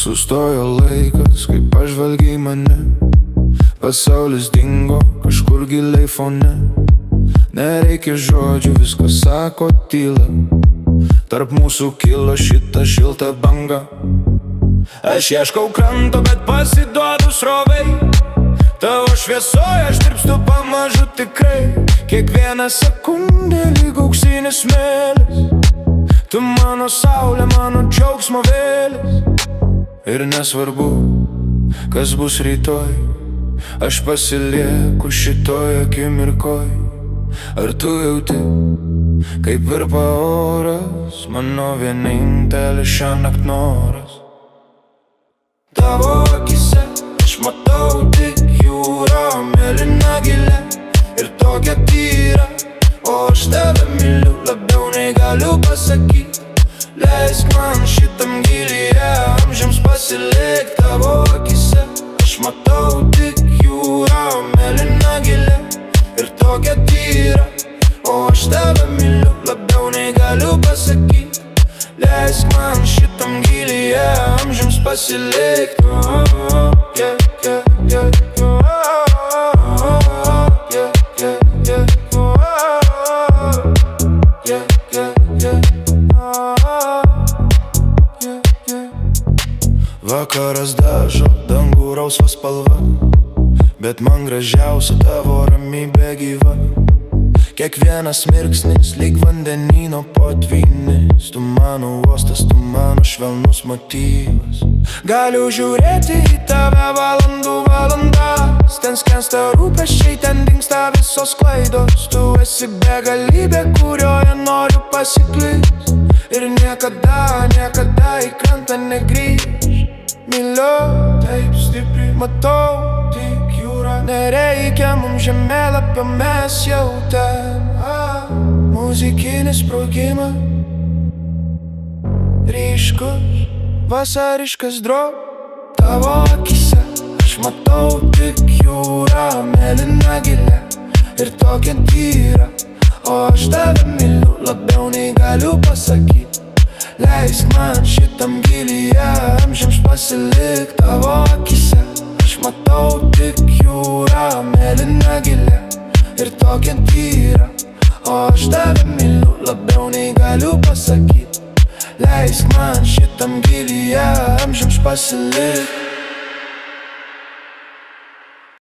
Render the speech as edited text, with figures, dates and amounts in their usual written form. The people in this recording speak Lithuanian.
Sustojo laikas, kai pažvelgiai mane. Pasaulis dingo kažkur giliai fone. Nereikia žodžių, viskas sako tyla. Tarp mūsų kilo šita šilta banga. Aš ieškau kranto, bet pasiduodu srovei. Tavo šviesoje aš tirpstu pamažu tikrai. Kiekvieną sekundę lyg auksinis smėlis. Tu mano saulė, mano džiaugsmo vėlis. Ir nesvarbu, kas bus rytoj, aš pasilieku šitoj akimirkoj. Ar tu jauti, kaip virpa oras, mano vienintelis šiąnakt noras? Tavo akise aš matau tik jūrą, mėlyną gilę ir tokią tyrą. O aš tave myliu labiau nei galiu pasakyt. Leisk man šitam gilyje amžiams pasilikt. Tavo akise aš matau tik jūrą, mėlyną gilę ir tokią tyrą. O aš tave myliu labiau nei galiu pasakyt. Leisk man šitam gilyje amžiams pasilikt. Vakaras dažo dangų rausva spalva, bet man gražiausia tavo ramybė gyva. Kiekvienas mirksnis lyg vandenyno potvynis. Tu mano uostas, tu mano švelnus motyvas. Galiu žiūrėti į tave valandų valandas. Ten skęsta rūpesčiai, ten dingsta visos klaidos. Tu esi begalybė, kurioje noriu pasiklist. Ir niekada, niekada į krantą negrįž. Myliu taip stipriai, matau tik jūrą. Nereikia mums žemėlapio, mes jau ten. Muzikinis sprogimas, ryškus, vasariškas drop. Tavo akise aš matau tik jūrą, mėlyną gilę ir tokią tyrą. O aš tave myliu labiau nei galiu pasakyt. Leisk man šitam gilyje amžiams pasilikt. Tavo akise aš matau tik jūrą, mėlyną gilę ir tokią tyrą. O aš tave myliu labiau nei galiu pasakyt. Leisk man šitam gilyje amžiams pasilikt.